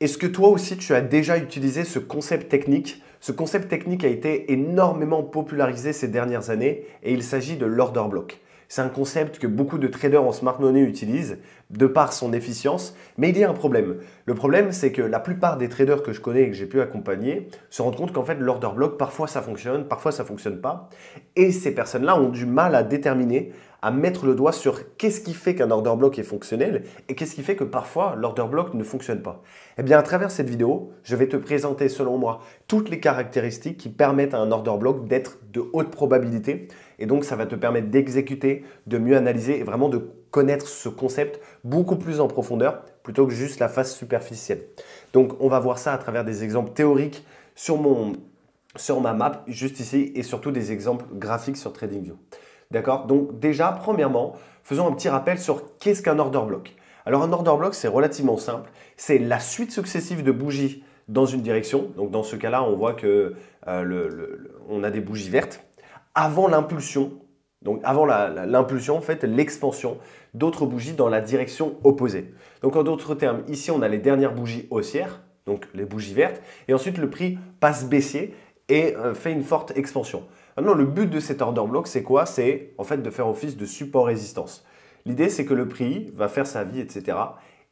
Est-ce que toi aussi tu as déjà utilisé ce concept technique? Ce concept technique a été énormément popularisé ces dernières années et il s'agit de l'order block. C'est un concept que beaucoup de traders en smart money utilisent de par son efficience, mais il y a un problème. Le problème, c'est que la plupart des traders que je connais et que j'ai pu accompagner se rendent compte qu'en fait l'order block, parfois ça fonctionne pas. Et ces personnes-là ont du mal à déterminer, à mettre le doigt sur qu'est-ce qui fait qu'un order block est fonctionnel et qu'est-ce qui fait que parfois l'order block ne fonctionne pas. Eh bien, à travers cette vidéo, je vais te présenter, selon moi, toutes les caractéristiques qui permettent à un order block d'être de haute probabilité. Et donc, ça va te permettre d'exécuter, de mieux analyser et vraiment de connaître ce concept beaucoup plus en profondeur plutôt que juste la face superficielle. Donc, on va voir ça à travers des exemples théoriques sur ma map, juste ici, et surtout des exemples graphiques sur TradingView. D'accord? Donc déjà, premièrement, faisons un petit rappel sur qu'est-ce qu'un order block. Alors un order block, c'est relativement simple. C'est la suite successive de bougies dans une direction. Donc dans ce cas-là, on voit que on a des bougies vertes avant l'impulsion. Donc avant l'impulsion, en fait, l'expansion d'autres bougies dans la direction opposée. Donc en d'autres termes, ici, on a les dernières bougies haussières, donc les bougies vertes, et ensuite le prix passe baissier et fait une forte expansion. Maintenant, le but de cet order block, c'est quoi? C'est en fait de faire office de support-résistance. L'idée, c'est que le prix va faire sa vie, etc.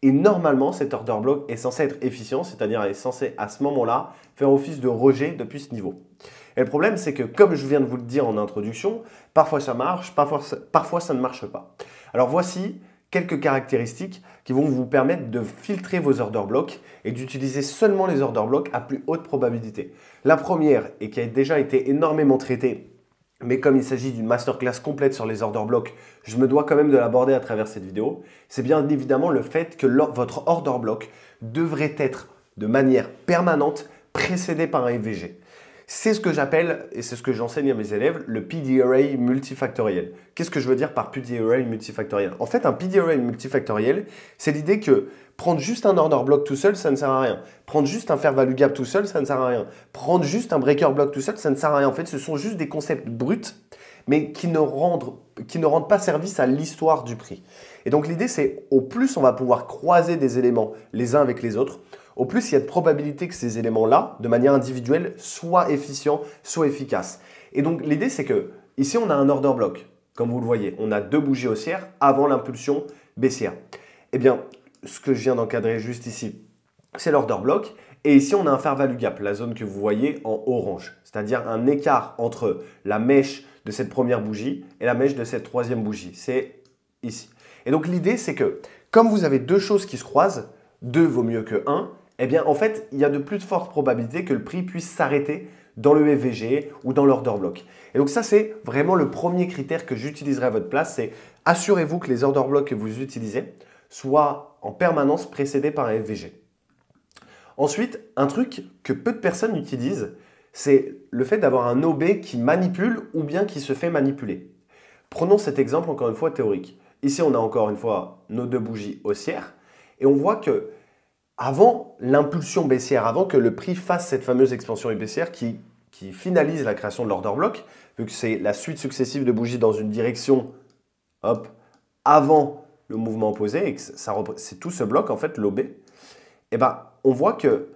Et normalement, cet order block est censé être efficient, c'est-à-dire est censé à ce moment-là faire office de rejet depuis ce niveau. Et le problème, c'est que comme je viens de vous le dire en introduction, parfois ça marche, parfois ça ne marche pas. Alors voici quelques caractéristiques qui vont vous permettre de filtrer vos order blocks et d'utiliser seulement les order blocks à plus haute probabilité. La première, et qui a déjà été énormément traitée, mais comme il s'agit d'une masterclass complète sur les order blocks, je me dois quand même de l'aborder à travers cette vidéo, c'est bien évidemment le fait que votre order block devrait être de manière permanente précédé par un FVG. C'est ce que j'appelle, et c'est ce que j'enseigne à mes élèves, le PD Array multifactoriel. Qu'est-ce que je veux dire par PD Array multifactoriel? En fait, un PD Array multifactoriel, c'est l'idée que prendre juste un order block tout seul, ça ne sert à rien. Prendre juste un fair value gap tout seul, ça ne sert à rien. Prendre juste un breaker block tout seul, ça ne sert à rien. En fait, ce sont juste des concepts bruts, mais qui ne rendent pas service à l'histoire du prix. Et donc, l'idée, c'est au plus on va pouvoir croiser des éléments les uns avec les autres, au plus il y a de probabilité que ces éléments-là, de manière individuelle, soient efficients, soient efficaces. Et donc l'idée, c'est que ici, on a un order block. Comme vous le voyez, on a deux bougies haussières avant l'impulsion baissière. Eh bien, ce que je viens d'encadrer juste ici, c'est l'order block. Et ici, on a un fair value gap, la zone que vous voyez en orange. C'est-à-dire un écart entre la mèche de cette première bougie et la mèche de cette troisième bougie. C'est ici. Et donc l'idée, c'est que comme vous avez deux choses qui se croisent, 2 vaut mieux que 1, eh bien, en fait, il y a de plus fortes probabilités que le prix puisse s'arrêter dans le FVG ou dans l'order block. Et donc ça, c'est vraiment le premier critère que j'utiliserai à votre place, c'est assurez-vous que les order blocks que vous utilisez soient en permanence précédés par un FVG. Ensuite, un truc que peu de personnes utilisent, c'est le fait d'avoir un OB qui manipule ou bien qui se fait manipuler. Prenons cet exemple encore une fois théorique. Ici, on a encore une fois nos deux bougies haussières et on voit que avant l'impulsion baissière, avant que le prix fasse cette fameuse expansion baissière qui finalise la création de l'order block, vu que c'est la suite successive de bougies dans une direction avant le mouvement opposé, et que c'est tout ce bloc, en fait, l'OB, eh ben, on voit que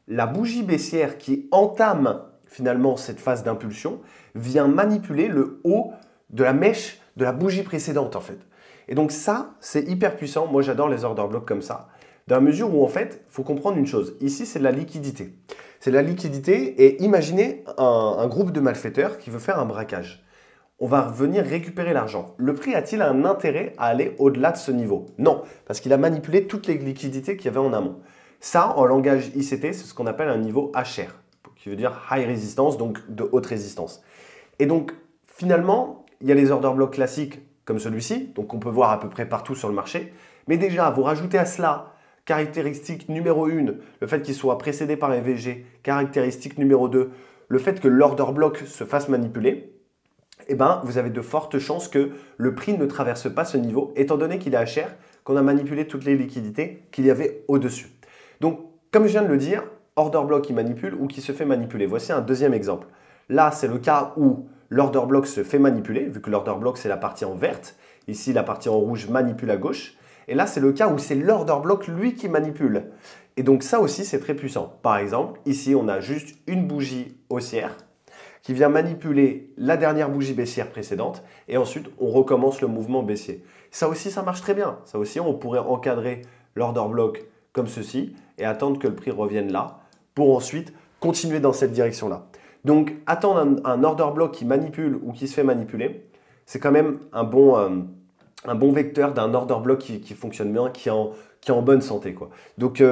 la bougie baissière qui entame finalement cette phase d'impulsion vient manipuler le haut de la mèche de la bougie précédente, en fait. Et donc ça, c'est hyper puissant. Moi, j'adore les order blocks comme ça. Dans la mesure où, en fait, il faut comprendre une chose. Ici, c'est de la liquidité. C'est de la liquidité et imaginez un groupe de malfaiteurs qui veut faire un braquage. On va venir récupérer l'argent. Le prix a-t-il un intérêt à aller au-delà de ce niveau? Non, parce qu'il a manipulé toutes les liquidités qu'il y avait en amont. Ça, en langage ICT, c'est ce qu'on appelle un niveau HR, qui veut dire high resistance, donc de haute résistance. Et donc, finalement, il y a les order blocks classiques comme celui-ci, donc on peut voir à peu près partout sur le marché. Mais déjà, vous rajoutez à cela caractéristique numéro 1, le fait qu'il soit précédé par un VG. Caractéristique numéro 2, le fait que l'order block se fasse manipuler. Eh ben, vous avez de fortes chances que le prix ne traverse pas ce niveau, étant donné qu'il est HR, qu'on a manipulé toutes les liquidités qu'il y avait au-dessus. Donc, comme je viens de le dire, order block qui manipule ou qui se fait manipuler. Voici un deuxième exemple. Là, c'est le cas où l'order block se fait manipuler, vu que l'order block, c'est la partie en verte. Ici, la partie en rouge manipule à gauche. Et là, c'est le cas où c'est l'order block, lui, qui manipule. Et donc ça aussi, c'est très puissant. Par exemple, ici, on a juste une bougie haussière qui vient manipuler la dernière bougie baissière précédente et ensuite, on recommence le mouvement baissier. Ça aussi, ça marche très bien. Ça aussi, on pourrait encadrer l'order block comme ceci et attendre que le prix revienne là pour ensuite continuer dans cette direction-là. Donc, attendre un order block qui manipule ou qui se fait manipuler, c'est quand même un bon vecteur d'un order block qui fonctionne bien, qui est en bonne santé, quoi. Donc,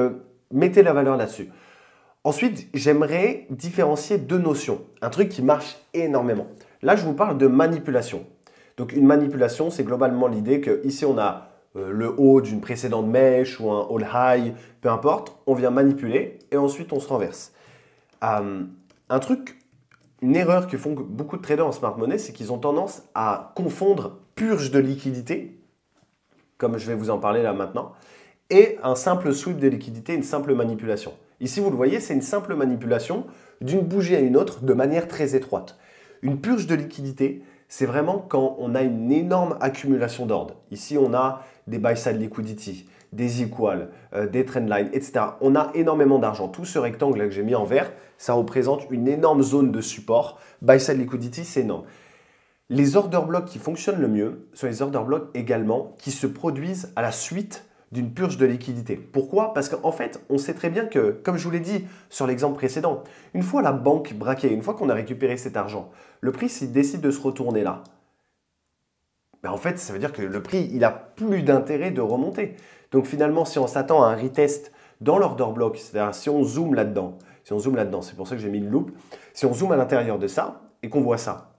mettez la valeur là-dessus. Ensuite, j'aimerais différencier deux notions. Un truc qui marche énormément. Là, je vous parle de manipulation. Donc, une manipulation, c'est globalement l'idée que ici on a le haut d'une précédente mèche ou un all high, peu importe. On vient manipuler et ensuite on se renverse. Une erreur que font beaucoup de traders en smart money, c'est qu'ils ont tendance à confondre purge de liquidité, comme je vais vous en parler là maintenant, et un simple sweep de liquidité, une simple manipulation. Ici, vous le voyez, c'est une simple manipulation d'une bougie à une autre de manière très étroite. Une purge de liquidité, c'est vraiment quand on a une énorme accumulation d'ordre. Ici, on a des buy-side liquidity, des equals, des trendlines, etc. On a énormément d'argent. Tout ce rectangle que j'ai mis en vert, ça représente une énorme zone de support. Buy-side liquidity, c'est énorme. Les order blocks qui fonctionnent le mieux sont les order blocks également qui se produisent à la suite d'une purge de liquidité. Pourquoi? Parce qu'en fait, on sait très bien que, comme je vous l'ai dit sur l'exemple précédent, une fois la banque braquée, une fois qu'on a récupéré cet argent, le prix, s'il décide de se retourner là, ben en fait, ça veut dire que le prix, il n'a plus d'intérêt de remonter. Donc finalement, si on s'attend à un retest dans l'order block, c'est-à-dire si on zoome là-dedans, c'est pour ça que j'ai mis une loupe, si on zoome à l'intérieur de ça et qu'on voit ça,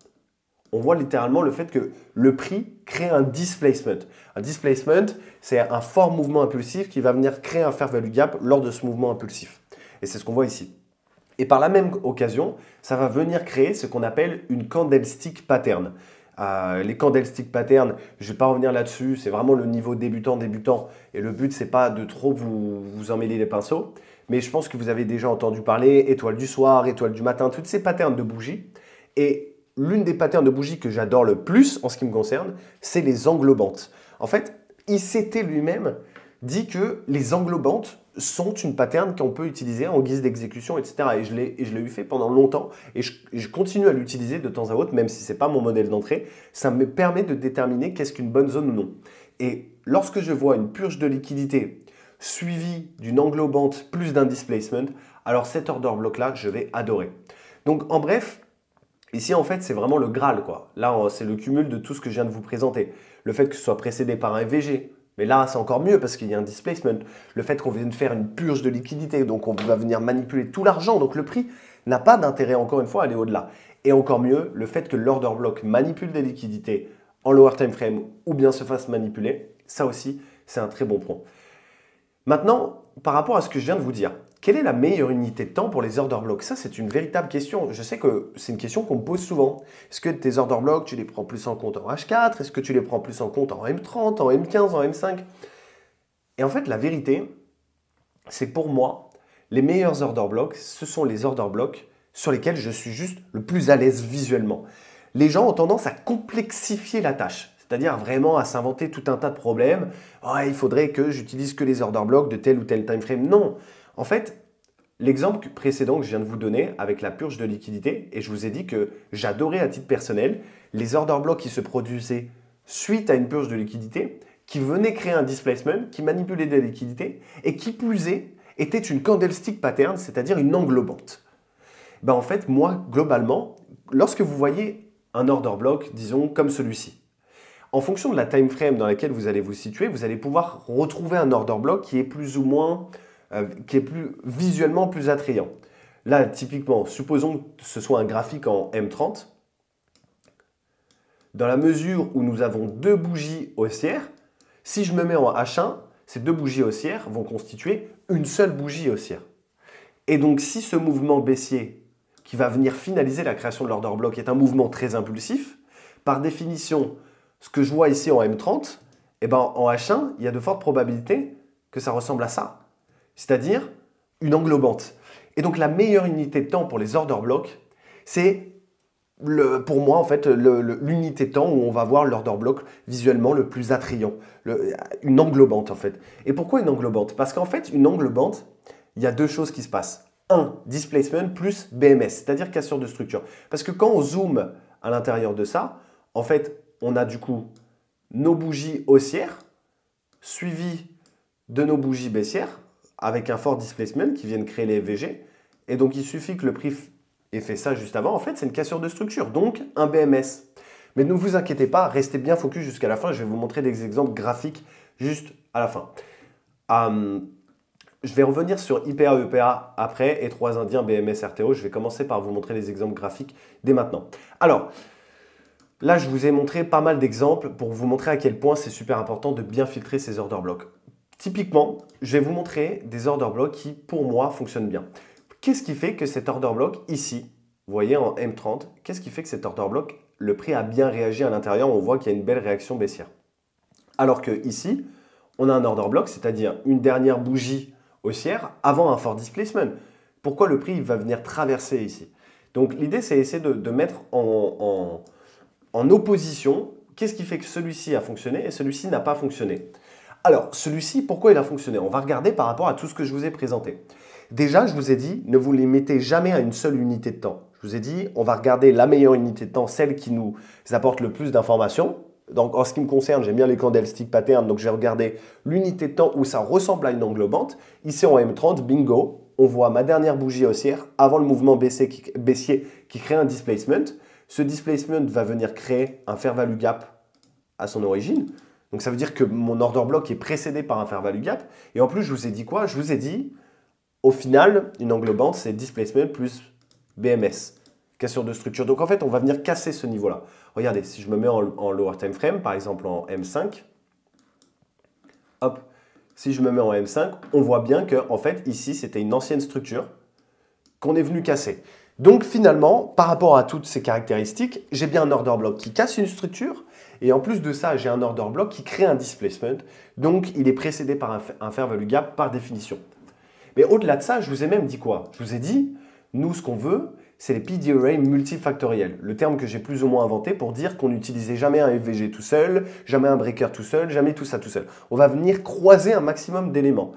on voit littéralement le fait que le prix crée un displacement. Un displacement, c'est un fort mouvement impulsif qui va venir créer un fair value gap lors de ce mouvement impulsif. Et c'est ce qu'on voit ici. Et par la même occasion, ça va venir créer ce qu'on appelle une candlestick pattern. Les candlestick patterns, je ne vais pas revenir là-dessus, c'est vraiment le niveau débutant. Et le but, ce n'est pas de trop vous emmêler les pinceaux. Mais je pense que vous avez déjà entendu parler étoile du soir, étoile du matin, toutes ces patterns de bougies. Et l'une des patterns de bougies que j'adore le plus en ce qui me concerne, c'est les englobantes. En fait, il s'était lui-même dit que les englobantes sont une pattern qu'on peut utiliser en guise d'exécution, etc. Et je l'ai eu fait pendant longtemps et je continue à l'utiliser de temps à autre, même si ce n'est pas mon modèle d'entrée. Ça me permet de déterminer qu'est-ce qu'une bonne zone ou non. Et lorsque je vois une purge de liquidité suivie d'une englobante plus d'un displacement, alors cet order block-là, je vais adorer. Donc en bref, ici, en fait, c'est vraiment le Graal, quoi. Là, c'est le cumul de tout ce que je viens de vous présenter. Le fait que ce soit précédé par un VG, mais là, c'est encore mieux parce qu'il y a un displacement. Le fait qu'on vienne faire une purge de liquidité, donc on va venir manipuler tout l'argent, donc le prix n'a pas d'intérêt, encore une fois, à aller au-delà. Et encore mieux, le fait que l'order block manipule des liquidités en lower time frame ou bien se fasse manipuler, ça aussi, c'est un très bon point. Maintenant, par rapport à ce que je viens de vous dire, quelle est la meilleure unité de temps pour les order blocks? Ça, c'est une véritable question. Je sais que c'est une question qu'on me pose souvent. Est-ce que tes order blocks, tu les prends plus en compte en H4? Est-ce que tu les prends plus en compte en M30, en M15, en M5? Et en fait, la vérité, c'est que pour moi, les meilleurs order blocks, ce sont les order blocks sur lesquels je suis juste le plus à l'aise visuellement. Les gens ont tendance à complexifier la tâche. C'est-à-dire vraiment à s'inventer tout un tas de problèmes. Oh, il faudrait que j'utilise que les order blocks de tel ou tel time frame. Non. En fait, l'exemple précédent que je viens de vous donner avec la purge de liquidité, et je vous ai dit que j'adorais à titre personnel les order blocks qui se produisaient suite à une purge de liquidité, qui venaient créer un displacement, qui manipulaient des liquidités, et qui plus est, était une candlestick pattern, c'est-à-dire une englobante. Ben en fait, moi, globalement, lorsque vous voyez un order block, disons comme celui-ci, en fonction de la time frame dans laquelle vous allez vous situer, vous allez pouvoir retrouver un order block qui est plus ou moins, visuellement plus attrayant. Là, typiquement, supposons que ce soit un graphique en M30. Dans la mesure où nous avons deux bougies haussières, si je me mets en H1, ces deux bougies haussières vont constituer une seule bougie haussière. Et donc, si ce mouvement baissier qui va venir finaliser la création de l'order block est un mouvement très impulsif, par définition, ce que je vois ici en M30, eh ben en H1, il y a de fortes probabilités que ça ressemble à ça, c'est-à-dire une englobante. Et donc la meilleure unité de temps pour les order blocks, c'est pour moi en fait l'unité de temps où on va voir l'order block visuellement le plus attrayant, une englobante en fait. Et pourquoi une englobante? Parce qu'en fait une englobante, il y a deux choses qui se passent. Un, displacement plus BMS, c'est-à-dire cassure de structure. Parce que quand on zoome à l'intérieur de ça, en fait, on a du coup nos bougies haussières suivies de nos bougies baissières avec un fort displacement qui viennent créer les FVG. Et donc, il suffit que le prix ait fait ça juste avant. En fait, c'est une cassure de structure, donc un BMS. Mais ne vous inquiétez pas, restez bien focus jusqu'à la fin. Je vais vous montrer des exemples graphiques juste à la fin. Je vais revenir sur IPA, EPA après et 3 indiens BMS, RTO. Je vais commencer par vous montrer les exemples graphiques dès maintenant. Alors, là, je vous ai montré pas mal d'exemples pour vous montrer à quel point c'est super important de bien filtrer ces order blocks. Typiquement, je vais vous montrer des order blocks qui, pour moi, fonctionnent bien. Qu'est-ce qui fait que cet order block ici, vous voyez en M30, qu'est-ce qui fait que cet order block, le prix a bien réagi à l'intérieur, on voit qu'il y a une belle réaction baissière. Alors que ici, on a un order block, c'est-à-dire une dernière bougie haussière avant un fort displacement. Pourquoi le prix va venir traverser ici? Donc l'idée, c'est essayer de mettre en opposition qu'est-ce qui fait que celui-ci a fonctionné et celui-ci n'a pas fonctionné. Alors, celui-ci, pourquoi il a fonctionné? On va regarder par rapport à tout ce que je vous ai présenté. Déjà, je vous ai dit, ne vous limitez jamais à une seule unité de temps. Je vous ai dit, on va regarder la meilleure unité de temps, celle qui nous apporte le plus d'informations. Donc, en ce qui me concerne, j'aime bien les candlestick patterns, donc je vais regarder l'unité de temps où ça ressemble à une englobante. Ici, en M30, bingo, on voit ma dernière bougie haussière avant le mouvement baissier qui crée un displacement. Ce displacement va venir créer un fair value gap à son origine. Donc, ça veut dire que mon order block est précédé par un fair value gap. Et en plus, je vous ai dit quoi? Je vous ai dit, au final, une englobante, c'est displacement plus BMS, cassure de structure. Donc, en fait, on va venir casser ce niveau-là. Regardez, si je me mets en lower time frame, par exemple en M5, hop, si je me mets en M5, on voit bien que, en fait, ici, c'était une ancienne structure qu'on est venu casser. Donc, finalement, par rapport à toutes ces caractéristiques, j'ai bien un order block qui casse une structure. Et en plus de ça, j'ai un order block qui crée un displacement. Donc, il est précédé par un fair value gap par définition. Mais au-delà de ça, je vous ai même dit quoi? Je vous ai dit, nous, ce qu'on veut, c'est les PD arrays multifactoriels. Le terme que j'ai plus ou moins inventé pour dire qu'on n'utilisait jamais un FVG tout seul, jamais un breaker tout seul, jamais tout ça tout seul. On va venir croiser un maximum d'éléments.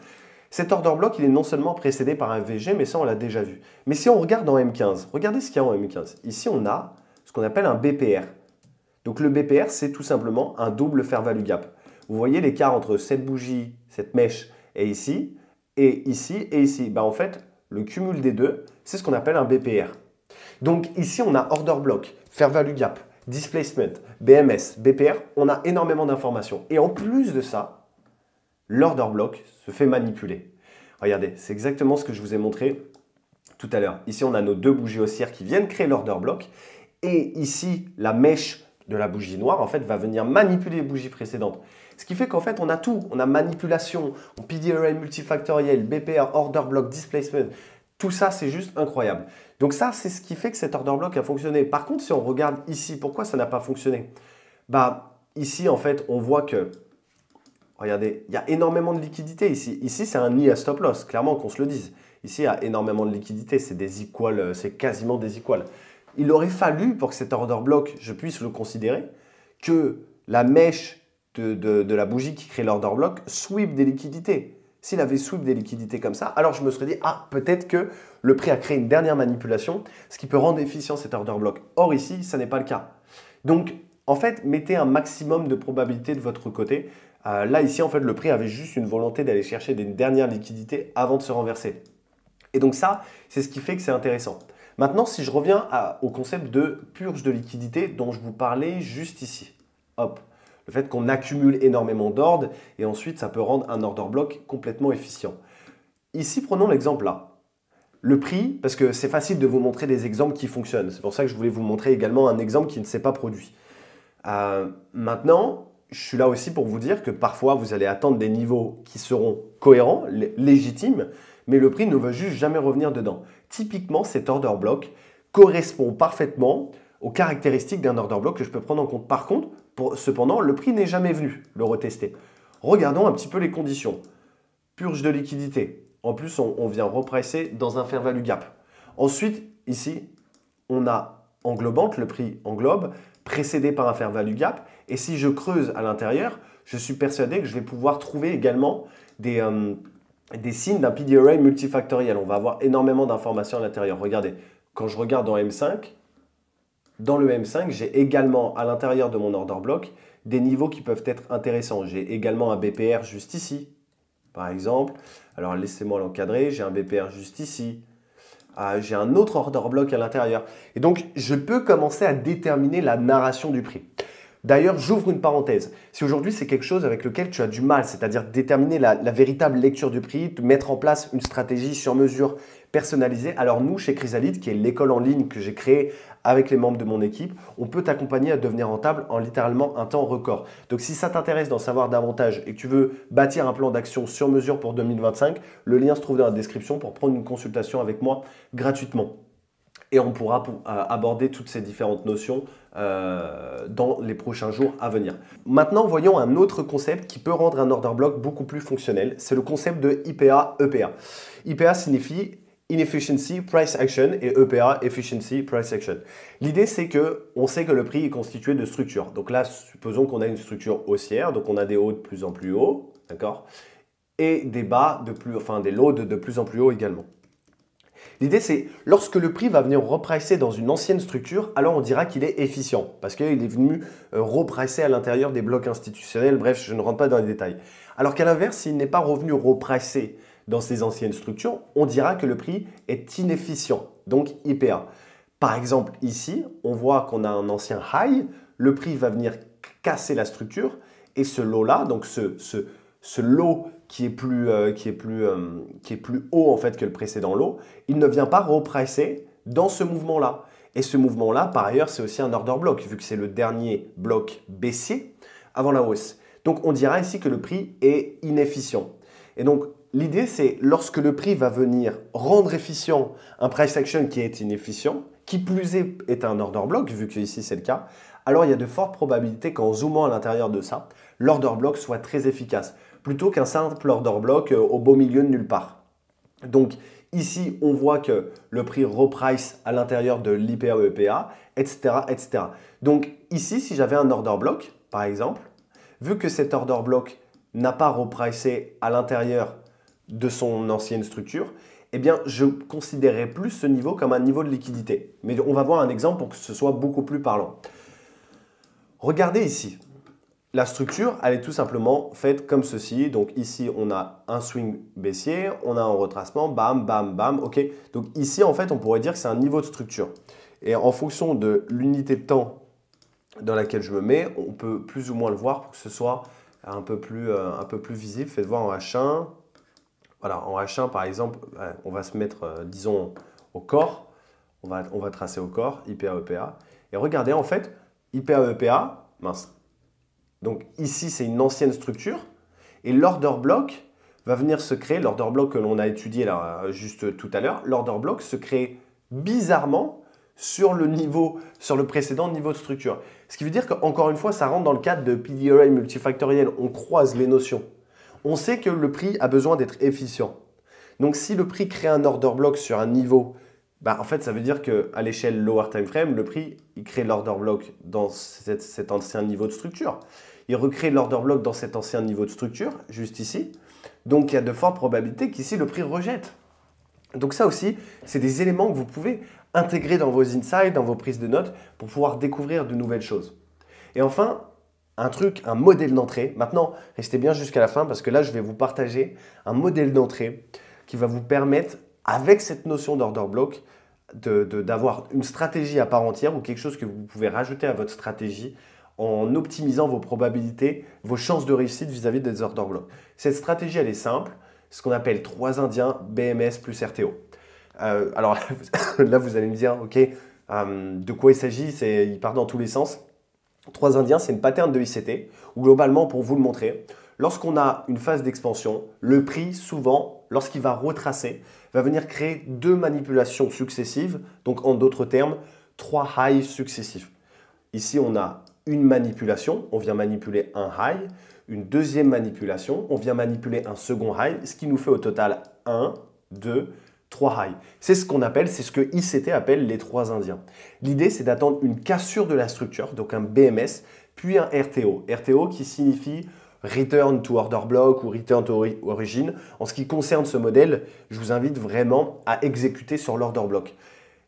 Cet order block, il est non seulement précédé par un FVG, mais ça, on l'a déjà vu. Mais si on regarde dans M15, regardez ce qu'il y a en M15. Ici, on a ce qu'on appelle un BPR. Donc, le BPR, c'est tout simplement un double fair value gap. Vous voyez l'écart entre cette bougie, cette mèche, et ici, et ici, et ici. En fait, le cumul des deux, c'est ce qu'on appelle un BPR. Donc, ici, on a order block, fair value gap, displacement, BMS, BPR. On a énormément d'informations. Et en plus de ça, l'order block se fait manipuler. Regardez, c'est exactement ce que je vous ai montré tout à l'heure. Ici, on a nos deux bougies haussières qui viennent créer l'order block. Et ici, la mèche de la bougie noire, en fait, va venir manipuler les bougies précédentes. Ce qui fait qu'en fait, on a tout. On a manipulation, on PD array multifactoriel, BPR, order block, displacement. Tout ça, c'est juste incroyable. Donc ça, c'est ce qui fait que cet order block a fonctionné. Par contre, si on regarde ici, pourquoi ça n'a pas fonctionné? Ici, en fait, on voit que, regardez, il y a énormément de liquidité ici. Ici, c'est un nid à stop loss, clairement qu'on se le dise. Ici, il y a énormément de liquidité, c'est des equals, c'est quasiment des equals. Il aurait fallu, pour que cet order block, je puisse le considérer, que la mèche de la bougie qui crée l'order block sweep des liquidités. S'il avait sweep des liquidités comme ça, alors je me serais dit, peut-être que le prix a créé une dernière manipulation, ce qui peut rendre efficient cet order block. Or ici, ça n'est pas le cas. Donc, en fait, mettez un maximum de probabilité de votre côté. Là, ici, en fait, le prix avait juste une volonté d'aller chercher des dernières liquidités avant de se renverser. Et donc ça, c'est ce qui fait que c'est intéressant. Maintenant, si je reviens au concept de purge de liquidité dont je vous parlais juste ici. Hop. Le fait qu'on accumule énormément d'ordres et ensuite, ça peut rendre un order block complètement efficient. Ici, prenons l'exemple là. Le prix, parce que c'est facile de vous montrer des exemples qui fonctionnent. C'est pour ça que je voulais vous montrer également un exemple qui ne s'est pas produit. Maintenant, je suis là aussi pour vous dire que parfois, vous allez attendre des niveaux qui seront cohérents, légitimes, mais le prix ne va juste jamais revenir dedans. Typiquement, cet order block correspond parfaitement aux caractéristiques d'un order block que je peux prendre en compte. Par contre, cependant, le prix n'est jamais venu le retester. Regardons un petit peu les conditions. Purge de liquidité. En plus, on vient represser dans un fair value gap. Ensuite, ici, on a englobante, le prix englobe, précédé par un fair value gap. Et si je creuse à l'intérieur, je suis persuadé que je vais pouvoir trouver également des des signes d'un PD array multifactoriel. On va avoir énormément d'informations à l'intérieur. Regardez, quand je regarde dans M5, dans le M5, j'ai également à l'intérieur de mon order block des niveaux qui peuvent être intéressants. J'ai également un BPR juste ici, par exemple. Alors laissez-moi l'encadrer, j'ai un BPR juste ici. J'ai un autre order block à l'intérieur. Et donc, je peux commencer à déterminer la narration du prix. D'ailleurs, j'ouvre une parenthèse. Si aujourd'hui, c'est quelque chose avec lequel tu as du mal, c'est-à-dire déterminer la véritable lecture du prix, mettre en place une stratégie sur mesure personnalisée, alors nous, chez Chrysalide, qui est l'école en ligne que j'ai créée avec les membres de mon équipe, on peut t'accompagner à devenir rentable en littéralement un temps record. Donc, si ça t'intéresse d'en savoir davantage et que tu veux bâtir un plan d'action sur mesure pour 2025, le lien se trouve dans la description pour prendre une consultation avec moi gratuitement. Et on pourra aborder toutes ces différentes notions dans les prochains jours à venir. Maintenant, voyons un autre concept qui peut rendre un order block beaucoup plus fonctionnel. C'est le concept de IPA-EPA. IPA signifie Inefficiency Price Action et EPA, Efficiency Price Action. L'idée, c'est qu'on sait que le prix est constitué de structures. Donc là, supposons qu'on a une structure haussière, donc on a des hauts de plus en plus hauts, d'accord, et des bas, des lows de plus en plus hauts également. L'idée, c'est lorsque le prix va venir repricer dans une ancienne structure, alors on dira qu'il est efficient parce qu'il est venu repricer à l'intérieur des blocs institutionnels. Bref, je ne rentre pas dans les détails. Alors qu'à l'inverse, s'il n'est pas revenu repricer dans ces anciennes structures, on dira que le prix est inefficient, donc IPA. Par exemple, ici, on voit qu'on a un ancien high, le prix va venir casser la structure et ce lot-là, donc ce lot qui est plus haut en fait que le précédent lot, il ne vient pas repricer dans ce mouvement-là. Et ce mouvement-là, par ailleurs, c'est aussi un order block, vu que c'est le dernier bloc baissier avant la hausse. Donc, on dira ici que le prix est inefficient. Et donc, l'idée, c'est lorsque le prix va venir rendre efficient un price action qui est inefficient, qui plus est un order block, vu que ici c'est le cas, alors il y a de fortes probabilités qu'en zoomant à l'intérieur de ça, l'order block soit très efficace, plutôt qu'un simple order block au beau milieu de nulle part. Donc ici, on voit que le prix reprice à l'intérieur de l'IPA-EPA, etc., etc. Donc ici, si j'avais un order block, par exemple, vu que cet order block n'a pas repricé à l'intérieur de son ancienne structure, eh bien, je considérerais plus ce niveau comme un niveau de liquidité. Mais on va voir un exemple pour que ce soit beaucoup plus parlant. Regardez ici. La structure, elle est tout simplement faite comme ceci. Donc ici, on a un swing baissier, on a un retracement, bam, bam, bam. Ok. Donc ici, en fait, on pourrait dire que c'est un niveau de structure. Et en fonction de l'unité de temps dans laquelle je me mets, on peut plus ou moins le voir pour que ce soit un peu plus visible. Faites voir en H1. Voilà, en H1 par exemple, on va se mettre, disons, au corps. On va tracer au corps, IPA-EPA. Et regardez, en fait, IPA-EPA, mince. Donc ici, c'est une ancienne structure. Et l'order block va venir se créer, l'order block que l'on a étudié là, juste tout à l'heure, l'order block se crée bizarrement sur le précédent niveau de structure. Ce qui veut dire qu'encore une fois, ça rentre dans le cadre de PD array multifactoriel. On croise les notions. On sait que le prix a besoin d'être efficient. Donc, si le prix crée un order block sur un niveau, en fait, ça veut dire qu'à l'échelle lower time frame, le prix, il crée l'order block dans cet ancien niveau de structure. Il recrée l'order block dans cet ancien niveau de structure, juste ici. Donc, il y a de fortes probabilités qu'ici, le prix rejette. Donc, ça aussi, c'est des éléments que vous pouvez intégrer dans vos insights, dans vos prises de notes, pour pouvoir découvrir de nouvelles choses. Et enfin, un modèle d'entrée. Maintenant, restez bien jusqu'à la fin parce que là, je vais vous partager un modèle d'entrée qui va vous permettre, avec cette notion d'order block, d'avoir une stratégie à part entière ou quelque chose que vous pouvez rajouter à votre stratégie en optimisant vos probabilités, vos chances de réussite vis-à-vis des order blocks. Cette stratégie, elle est simple, ce qu'on appelle 3 indiens, BMS plus RTO. Alors là, vous allez me dire, ok, de quoi il s'agit? Il part dans tous les sens. 3 indiens, c'est une pattern de ICT où globalement, pour vous le montrer, lorsqu'on a une phase d'expansion, le prix, souvent, lorsqu'il va retracer, va venir créer 2 manipulations successives, donc en d'autres termes, 3 highs successifs. Ici, on a une manipulation, on vient manipuler un high, une deuxième manipulation, on vient manipuler un second high, ce qui nous fait au total 1, 2, 3 highs. C'est ce qu'on appelle, c'est ce que ICT appelle les 3 indiens. L'idée, c'est d'attendre une cassure de la structure, donc un BMS, puis un RTO. RTO qui signifie return to order block ou return to origin. En ce qui concerne ce modèle, je vous invite vraiment à exécuter sur l'order block.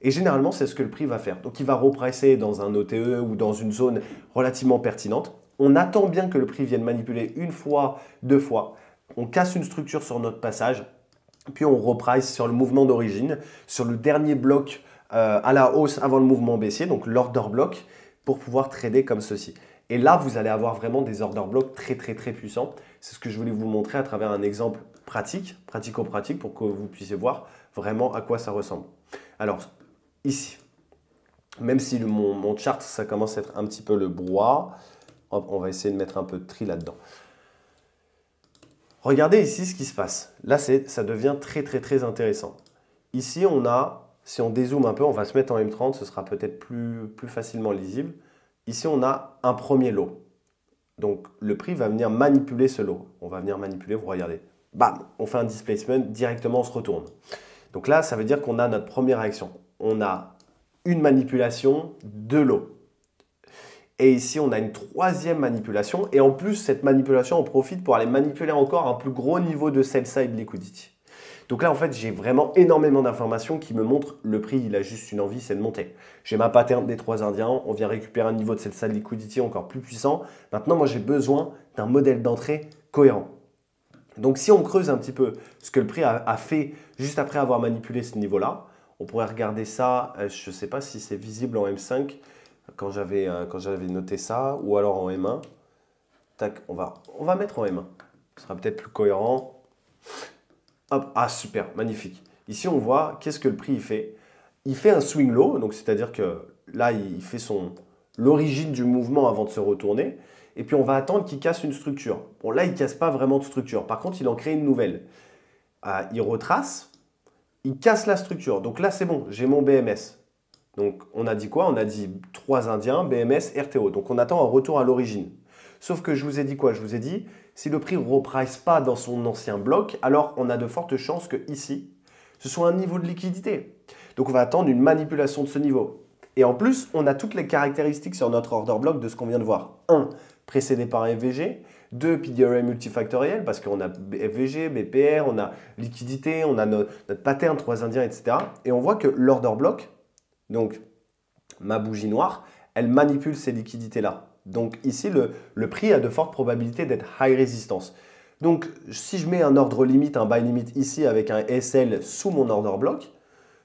Et généralement, c'est ce que le prix va faire. Donc, il va repricer dans un OTE ou dans une zone relativement pertinente. On attend bien que le prix vienne manipuler une fois, deux fois. On casse une structure sur notre passage. Puis, on reprice sur le mouvement d'origine, sur le dernier bloc à la hausse avant le mouvement baissier, donc l'order block, pour pouvoir trader comme ceci. Et là, vous allez avoir vraiment des order blocks très puissants. C'est ce que je voulais vous montrer à travers un exemple pratico-pratique, pour que vous puissiez voir vraiment à quoi ça ressemble. Alors, ici, même si mon chart, ça commence à être un petit peu le brouhaha, on va essayer de mettre un peu de tri là-dedans. Regardez ici ce qui se passe. Là, ça devient très intéressant. Ici, on a, si on dézoome un peu, on va se mettre en M30, ce sera peut-être plus facilement lisible. Ici, on a un premier lot. Donc, le prix va venir manipuler ce lot. On va venir manipuler, vous regardez. Bam, on fait un displacement, directement on se retourne. Donc là, ça veut dire qu'on a notre première réaction. On a une manipulation, deux lots. Et ici, on a une troisième manipulation. Et en plus, cette manipulation, on profite pour aller manipuler encore un plus gros niveau de sell-side liquidity. Donc là, en fait, j'ai vraiment énormément d'informations qui me montrent le prix, il a juste une envie, c'est de monter. J'ai ma pattern des 3 indiens, on vient récupérer un niveau de sell-side liquidity encore plus puissant. Maintenant, moi, j'ai besoin d'un modèle d'entrée cohérent. Donc, si on creuse un petit peu ce que le prix a fait juste après avoir manipulé ce niveau-là, on pourrait regarder ça, je ne sais pas si c'est visible en M5 quand j'avais noté ça, ou alors en M1. Tac, on va mettre en M1. Ce sera peut-être plus cohérent. Hop, ah super, magnifique. Ici, on voit qu'est-ce que le prix il fait. Il fait un swing low, donc c'est-à-dire que là, il fait l'origine du mouvement avant de se retourner. Et puis, on va attendre qu'il casse une structure. Bon, là, il ne casse pas vraiment de structure. Par contre, il en crée une nouvelle. Il retrace, il casse la structure. Donc là, c'est bon, j'ai mon BMS. Donc, on a dit quoi? On a dit 3 indiens, BMS, RTO. Donc, on attend un retour à l'origine. Sauf que je vous ai dit quoi? Je vous ai dit, si le prix ne reprice pas dans son ancien bloc, alors on a de fortes chances que ici, ce soit un niveau de liquidité. Donc, on va attendre une manipulation de ce niveau. Et en plus, on a toutes les caractéristiques sur notre order block de ce qu'on vient de voir. 1, précédé par un FVG. 2, PDRA multifactoriel, parce qu'on a FVG, BPR, on a liquidité, on a notre pattern, 3 indiens, etc. Et on voit que l'order block, donc ma bougie noire, elle manipule ces liquidités-là. Donc ici, le prix a de fortes probabilités d'être high resistance. Donc si je mets un ordre limite, un buy limit ici avec un SL sous mon order block,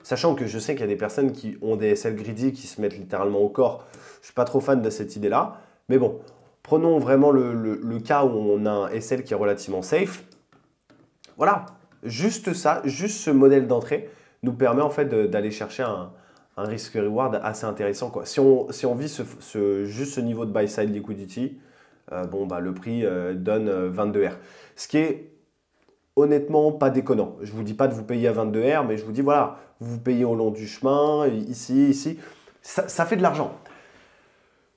sachant que je sais qu'il y a des personnes qui ont des SL greedy qui se mettent littéralement au corps, je ne suis pas trop fan de cette idée-là. Mais bon, prenons vraiment le cas où on a un SL qui est relativement safe. Voilà, juste ça, juste ce modèle d'entrée nous permet en fait d'aller chercher un risk-reward assez intéressant, quoi. Si on vit juste ce niveau de buy-side liquidity, le prix donne 22 R. Ce qui est honnêtement pas déconnant. Je ne vous dis pas de vous payer à 22 R, mais je vous dis, voilà, vous vous payez au long du chemin, ici. Ça fait de l'argent.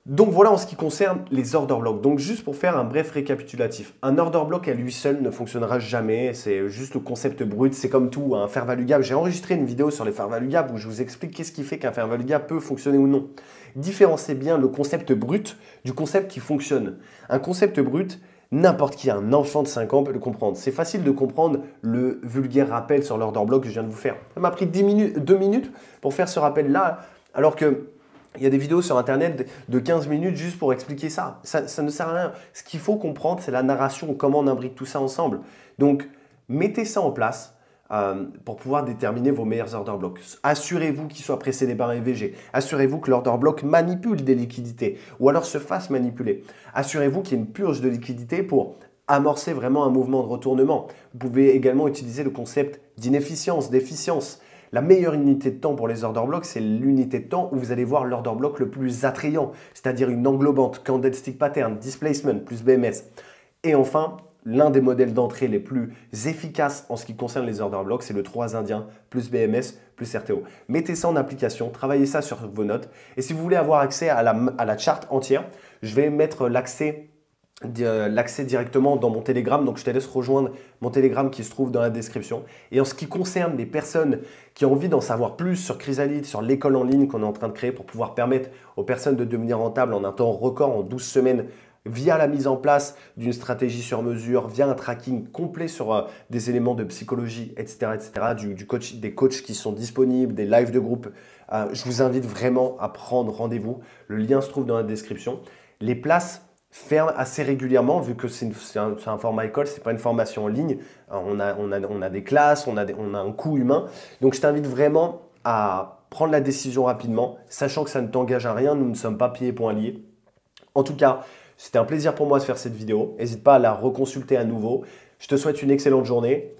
Donc voilà en ce qui concerne les order blocks. Donc juste pour faire un bref récapitulatif, un order block à lui seul ne fonctionnera jamais, c'est juste le concept brut, c'est comme tout, un fair value gap. J'ai enregistré une vidéo sur les fair value gap où je vous explique qu'est-ce qui fait qu'un fair value gap peut fonctionner ou non. Différenciez bien le concept brut du concept qui fonctionne. Un concept brut, n'importe qui, un enfant de 5 ans peut le comprendre. C'est facile de comprendre le vulgaire rappel sur l'order block que je viens de vous faire. Ça m'a pris 2 minutes pour faire ce rappel-là, alors que il y a des vidéos sur Internet de 15 minutes juste pour expliquer ça. Ça ne sert à rien. Ce qu'il faut comprendre, c'est la narration, comment on imbrique tout ça ensemble. Donc, mettez ça en place pour pouvoir déterminer vos meilleurs order blocks. Assurez-vous qu'ils soient précédés par un EVG. Assurez-vous que l'order block manipule des liquidités ou alors se fasse manipuler. Assurez-vous qu'il y ait une purge de liquidités pour amorcer vraiment un mouvement de retournement. Vous pouvez également utiliser le concept d'inefficience, d'efficience. La meilleure unité de temps pour les order blocks, c'est l'unité de temps où vous allez voir l'order block le plus attrayant, c'est-à-dire une englobante, candlestick pattern, displacement plus BMS. Et enfin, l'un des modèles d'entrée les plus efficaces en ce qui concerne les order blocks, c'est le 3 indien plus BMS plus RTO. Mettez ça en application, travaillez ça sur vos notes. Et si vous voulez avoir accès à la charte entière, je vais mettre l'accès directement dans mon Telegram. Donc, je te laisse rejoindre mon Telegram qui se trouve dans la description. Et en ce qui concerne les personnes qui ont envie d'en savoir plus sur Chrysalide, sur l'école en ligne qu'on est en train de créer pour pouvoir permettre aux personnes de devenir rentables en un temps record, en 12 semaines, via la mise en place d'une stratégie sur mesure, via un tracking complet sur des éléments de psychologie, etc., des coachs qui sont disponibles, des lives de groupe. Je vous invite vraiment à prendre rendez-vous. Le lien se trouve dans la description. Les places ferment assez régulièrement, vu que c'est un format école, ce n'est pas une formation en ligne. On a des classes, on a un coût humain. Donc, je t'invite vraiment à prendre la décision rapidement, sachant que ça ne t'engage à rien. Nous ne sommes pas pieds et poings liés. En tout cas, c'était un plaisir pour moi de faire cette vidéo. N'hésite pas à la reconsulter à nouveau. Je te souhaite une excellente journée